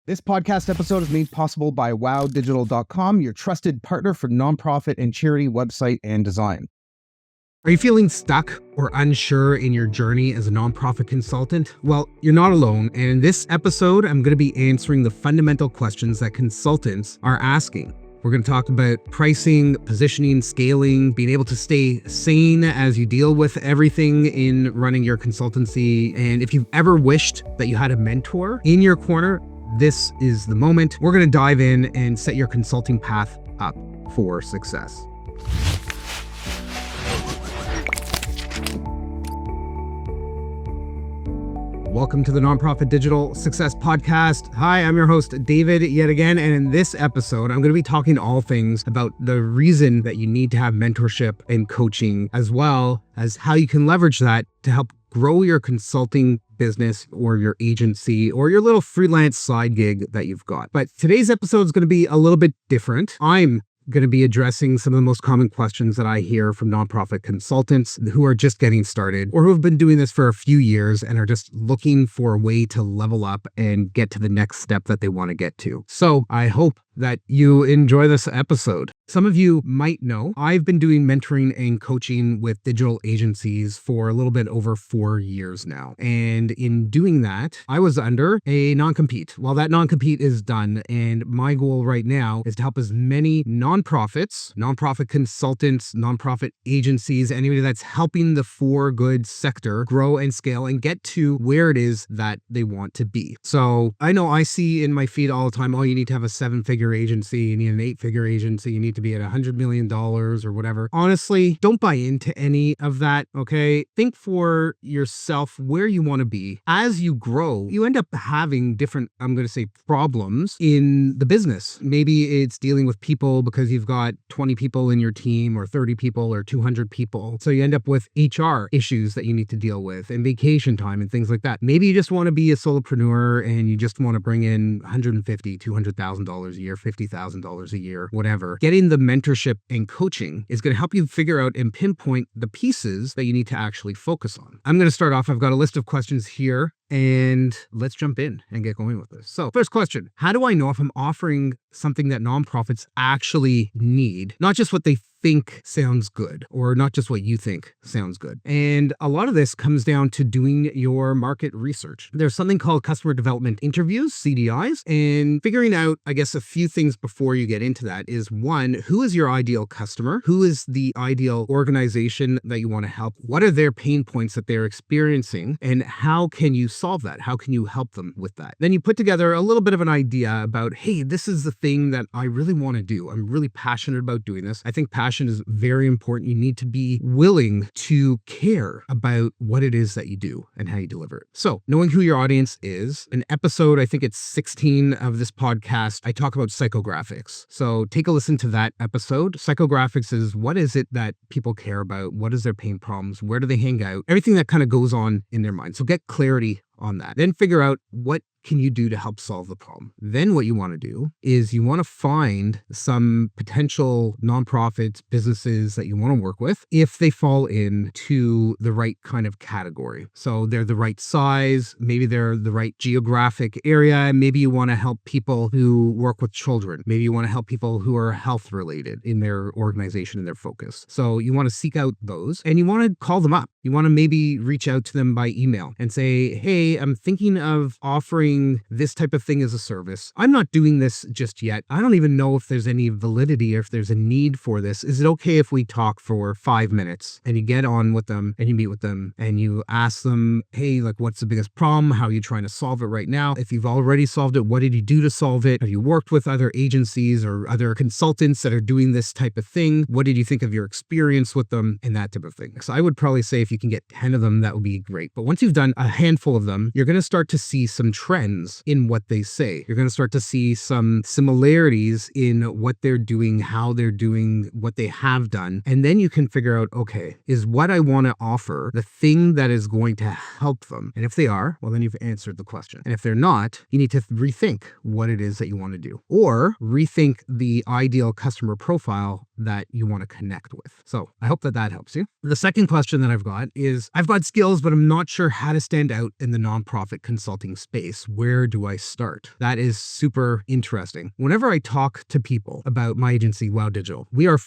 This podcast episode is made possible by wowdigital.com, your trusted partner for nonprofit and charity website and design. Are you feeling stuck or unsure in your journey as a nonprofit consultant? Well, you're not alone. And in this episode, I'm going to be answering the fundamental questions that consultants are asking. We're going to talk about pricing, positioning, scaling, being able to stay sane as you deal with everything in running your consultancy. And if you've ever wished that you had a mentor in your corner, this is the moment. We're going to dive in and set your consulting path up for success. Welcome to the Nonprofit Digital Success Podcast. Hi, I'm your host, David, yet again. And in this episode, I'm going to be talking all things about the reason that you need to have mentorship and coaching, as well as how you can leverage that to help grow your consulting business or your agency or your little freelance side gig that you've got. But today's episode is going to be a little bit different. I'm going to be addressing some of the most common questions that I hear from nonprofit consultants who are just getting started or who have been doing this for a few years and are just looking for a way to level up and get to the next step that they want to get to. So I hope that you enjoy this episode. Some of you might know I've been doing mentoring and coaching with digital agencies for a little bit over 4 years now. And in doing that, I was under a non-compete. Well, that non-compete is done. And my goal right now is to help as many nonprofits, nonprofit consultants, nonprofit agencies, anybody that's helping the for good sector grow and scale and get to where it is that they want to be. So I know I see in my feed all the time, oh, you need to have a 7-figure agency, you need an 8-figure agency, you need to be at $100 million or whatever. Honestly, don't buy into any of that, okay? Think for yourself where you want to be. As you grow, you end up having different, I'm going to say, problems in the business. Maybe it's dealing with people because you've got 20 people in your team or 30 people or 200 people. So you end up with HR issues that you need to deal with and vacation time and things like that. Maybe you just want to be a solopreneur and you just want to bring in $150,000, $200,000 a year, $50,000 a year, whatever. Getting the mentorship and coaching is going to help you figure out and pinpoint the pieces that you need to actually focus on. I'm going to start off. I've got a list of questions here and let's jump in and get going with this. So first question, how do I know if I'm offering something that nonprofits actually need, not just what they think sounds good or not just what you think sounds good? And a lot of this comes down to doing your market research. There's something called customer development interviews, CDIs, and figuring out, I guess, a few things before you get into that is one, who is your ideal customer? Who is the ideal organization that you want to help? What are their pain points that they're experiencing? And how can you solve that? How can you help them with that? Then you put together a little bit of an idea about, hey, this is the thing that I really want to do. I'm really passionate about doing this. I think passion is very important. You need to be willing to care about what it is that you do and how you deliver it. So knowing who your audience is, an episode, I think it's 16 of this podcast, I talk about psychographics. So take a listen to that episode. Psychographics is what is it that people care about? What is their pain problems? Where do they hang out? Everything that kind of goes on in their mind. So get clarity on that. Then figure out what can you do to help solve the problem. Then what you want to do is you want to find some potential nonprofits, businesses that you want to work with if they fall into the right kind of category. So they're the right size, maybe they're the right geographic area. Maybe you want to help people who work with children. Maybe you want to help people who are health related in their organization and their focus. So you want to seek out those and you want to call them up. You want to maybe reach out to them by email and say, hey, I'm thinking of offering this type of thing as a service. I'm not doing this just yet. I don't even know if there's any validity or if there's a need for this. Is it okay if we talk for 5 minutes? And you get on with them and you meet with them and you ask them, hey, like, what's the biggest problem? How are you trying to solve it right now? If you've already solved it, what did you do to solve it? Have you worked with other agencies or other consultants that are doing this type of thing? What did you think of your experience with them and that type of thing? So I would probably say if you can get 10 of them, that would be great. But once you've done a handful of them, you're going to start to see some trends in what they say. You're going to start to see some similarities in what they're doing, how they're doing, what they have done. And then you can figure out, okay, is what I want to offer the thing that is going to help them? And if they are, well, then you've answered the question. And if they're not, you need to rethink what it is that you want to do or rethink the ideal customer profile that you want to connect with. So I hope that helps you. The second question that I've got is, I've got skills, but I'm not sure how to stand out in the nonprofit consulting space. Where do I start? That is super interesting. Whenever I talk to people about my agency, Wow Digital, we are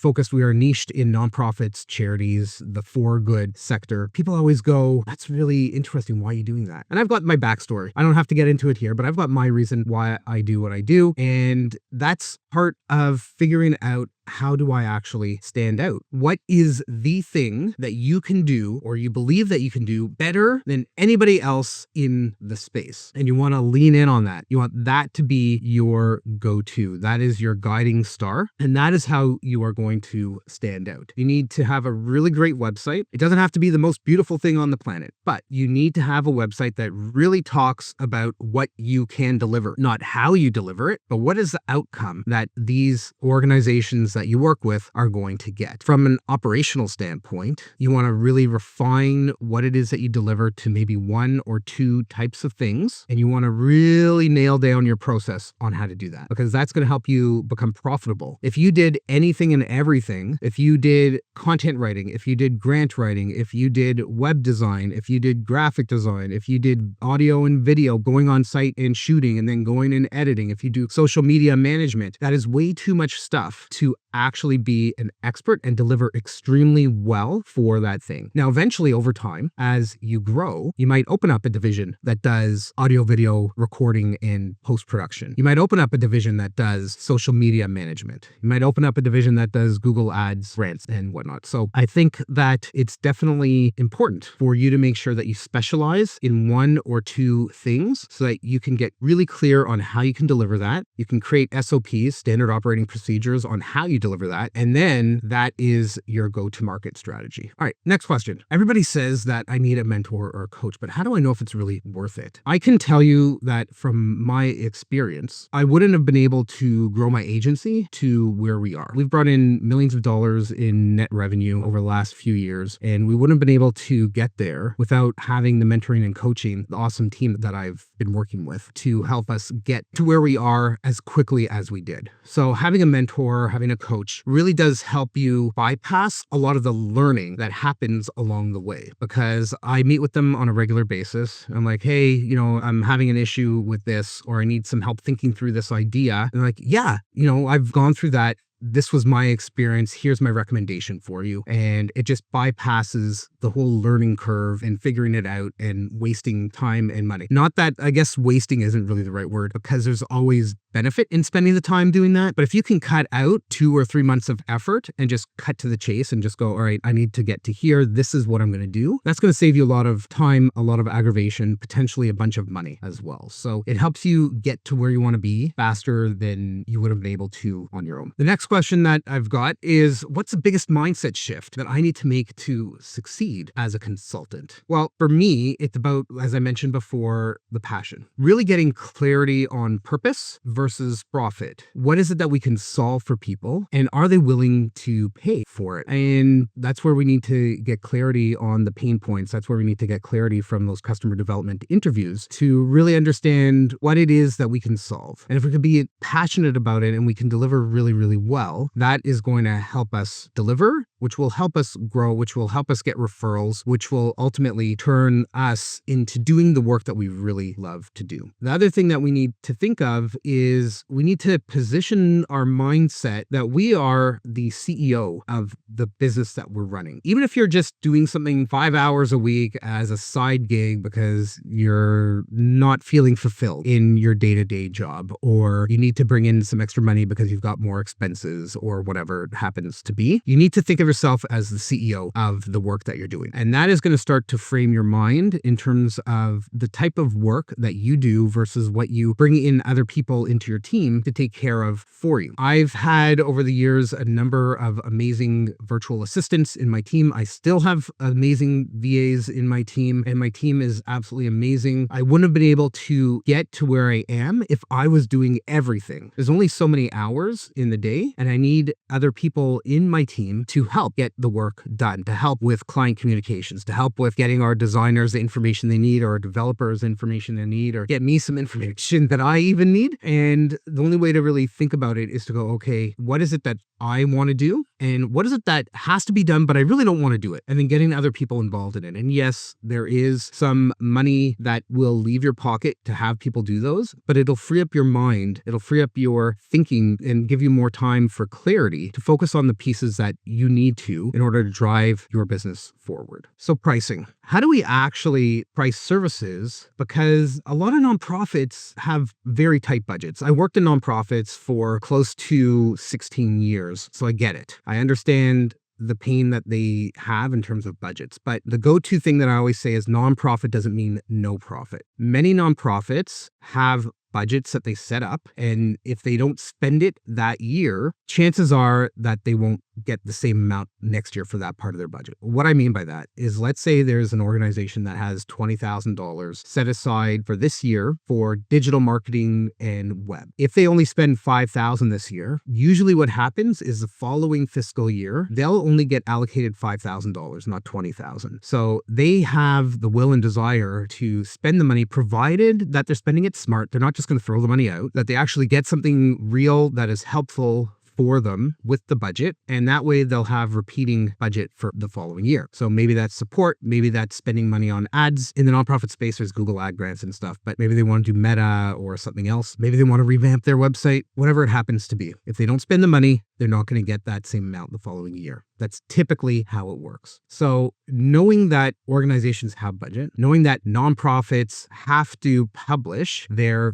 niched in nonprofits, charities, the for good sector. People always go, that's really interesting. Why are you doing that? And I've got my backstory. I don't have to get into it here, but I've got my reason why I do what I do. And that's part of figuring out, how do I actually stand out? What is the thing that you can do, or you believe that you can do better than anybody else in the space? And you want to lean in on that. You want that to be your go-to. That is your guiding star. And that is how you are going to stand out. You need to have a really great website. It doesn't have to be the most beautiful thing on the planet, but you need to have a website that really talks about what you can deliver, not how you deliver it, but what is the outcome that these organizations that you work with are going to get. From an operational standpoint, you want to really refine what it is that you deliver to maybe one or two types of things, and you want to really nail down your process on how to do that, because that's going to help you become profitable. If you did anything and everything, if you did content writing, if you did grant writing, if you did web design, if you did graphic design, if you did audio and video, going on site and shooting and then going and editing, if you do social media management, that is way too much stuff to actually be an expert and deliver extremely well for that thing. Now, eventually over time, as you grow, you might open up a division that does audio, video recording and post-production. You might open up a division that does social media management. You might open up a division that does Google Ads, rants and whatnot. So I think that it's definitely important for you to make sure that you specialize in one or two things so that you can get really clear on how you can deliver that. You can create SOPs, standard operating procedures, on how you deliver that. And then that is your go-to-market strategy. All right, next question. Everybody says that I need a mentor or a coach, but how do I know if it's really worth it? I can tell you that from my experience, I wouldn't have been able to grow my agency to where we are. We've brought in millions of dollars in net revenue over the last few years, and we wouldn't have been able to get there without having the mentoring and coaching, the awesome team that I've been working with to help us get to where we are as quickly as we did. So having a mentor, having a coach really does help you bypass a lot of the learning that happens along the way, because I meet with them on a regular basis. I'm like, hey, I'm having an issue with this, or I need some help thinking through this idea. And they're like, yeah, I've gone through that. This was my experience. Here's my recommendation for you. And it just bypasses the whole learning curve and figuring it out and wasting time and money. Not that, I guess wasting isn't really the right word, because there's always benefit in spending the time doing that. But if you can cut out 2 or 3 months of effort and just cut to the chase and just go, all right, I need to get to here. This is what I'm going to do. That's going to save you a lot of time, a lot of aggravation, potentially a bunch of money as well. So it helps you get to where you want to be faster than you would have been able to on your own. The next question that I've got is, what's the biggest mindset shift that I need to make to succeed as a consultant? Well, for me, it's about, as I mentioned before, the passion. Really getting clarity on purpose versus profit. What is it that we can solve for people, and are they willing to pay for it? And that's where we need to get clarity on the pain points. That's where we need to get clarity from those customer development interviews to really understand what it is that we can solve. And if we can be passionate about it and we can deliver really, really well, that is going to help us deliver, which will help us grow, which will help us get referrals, which will ultimately turn us into doing the work that we really love to do. The other thing that we need to think of is we need to position our mindset that we are the CEO of the business that we're running. Even if you're just doing something 5 hours a week as a side gig because you're not feeling fulfilled in your day-to-day job, or you need to bring in some extra money because you've got more expenses or whatever it happens to be, you need to think of yourself as the CEO of the work that you're doing. And that is going to start to frame your mind in terms of the type of work that you do versus what you bring in other people into your team to take care of for you. I've had over the years a number of amazing virtual assistants in my team. I still have amazing VAs in my team, and my team is absolutely amazing. I wouldn't have been able to get to where I am if I was doing everything. There's only so many hours in the day, and I need other people in my team to help get the work done, to help with client communications, to help with getting our designers the information they need, or our developers the information they need, or get me some information that I even need. And the only way to really think about it is to go, okay, what is it that I want to do? And what is it that has to be done, but I really don't want to do it? And then getting other people involved in it. And yes, there is some money that will leave your pocket to have people do those, but it'll free up your mind. It'll free up your thinking and give you more time for clarity to focus on the pieces that you need to in order to drive your business forward. So pricing. How do we actually price services? Because a lot of nonprofits have very tight budgets. I worked in nonprofits for close to 16 years, so I get it. I understand the pain that they have in terms of budgets. But the go-to thing that I always say is nonprofit doesn't mean no profit. Many nonprofits have budgets that they set up, and if they don't spend it that year, chances are that they won't get the same amount next year for that part of their budget. What I mean by that is, let's say there's an organization that has $20,000 set aside for this year for digital marketing and web. If they only spend $5,000 this year, usually what happens is the following fiscal year, they'll only get allocated $5,000, not $20,000. So they have the will and desire to spend the money, provided that they're spending it smart. They're not just going to throw the money out, that they actually get something real that is helpful for them with the budget, and that way they'll have repeating budget for the following year. So maybe that's support, maybe that's spending money on ads. In the nonprofit space, there's Google ad grants and stuff, but maybe they want to do Meta or something else. Maybe they want to revamp their website, whatever it happens to be. If they don't spend the money, they're not going to get that same amount the following year. That's typically how it works. So knowing that organizations have budget, knowing that nonprofits have to publish their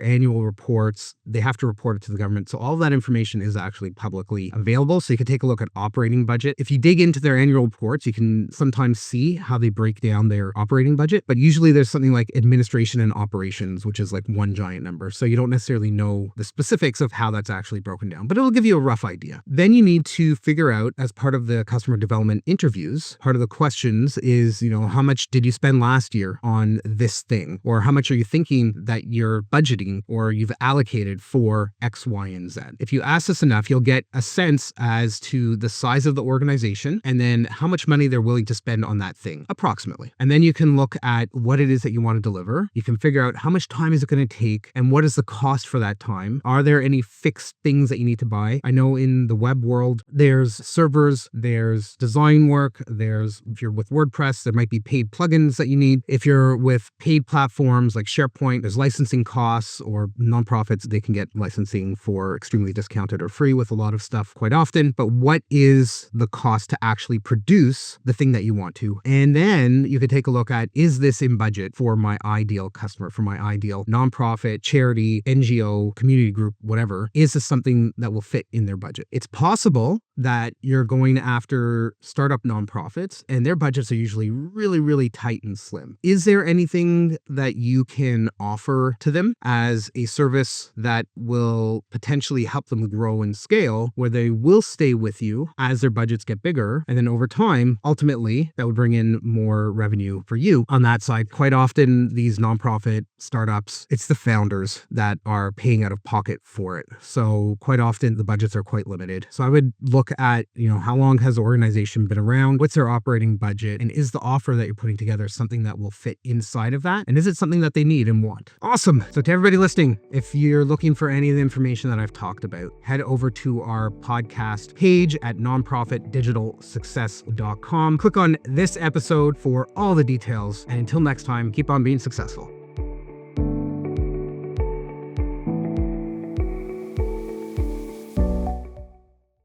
annual reports, they have to report it to the government. So all of that information is actually publicly available. So you can take a look at operating budget. If you dig into their annual reports, you can sometimes see how they break down their operating budget. But usually there's something like administration and operations, which is like one giant number. So you don't necessarily know the specifics of how that's actually broken down, but it'll give you a rough idea. Then you need to figure out, as part of the customer development interviews, part of the questions is, how much did you spend last year on this thing? Or how much are you thinking that you're budgeting or you've allocated for X, Y, and Z? If you ask this enough, you'll get a sense as to the size of the organization and then how much money they're willing to spend on that thing, approximately. And then you can look at what it is that you want to deliver. You can figure out how much time is it going to take and what is the cost for that time. Are there any fixed things that you need to buy? I know in the web world, there's servers, there's design work, if you're with WordPress, there might be paid plugins that you need. If you're with paid platforms like SharePoint, there's licensing costs, or nonprofits, they can get licensing for extremely discounted or free with a lot of stuff quite often. But what is the cost to actually produce the thing that you want to? And then you could take a look at, is this in budget for my ideal customer, for my ideal nonprofit, charity, NGO, community group, whatever? Is this something that will fit in their budget? It's possible that you're going after startup nonprofits and their budgets are usually really, really tight and slim. Is there anything that you can offer to them as a service that will potentially help them grow and scale, where they will stay with you as their budgets get bigger? And then over time, ultimately, that would bring in more revenue for you on that side. Quite often, these nonprofit startups, it's the founders that are paying out of pocket for it. So quite often, the budgets are quite limited. So I would look at, how long has the organization been around? What's their operating budget? And is the offer that you're putting together something that will fit inside of that? And is it something that they need and want? Awesome. So to everybody listening, if you're looking for any of the information that I've talked about, head over to our podcast page at nonprofitdigitalsuccess.com. Click on this episode for all the details. And until next time, keep on being successful.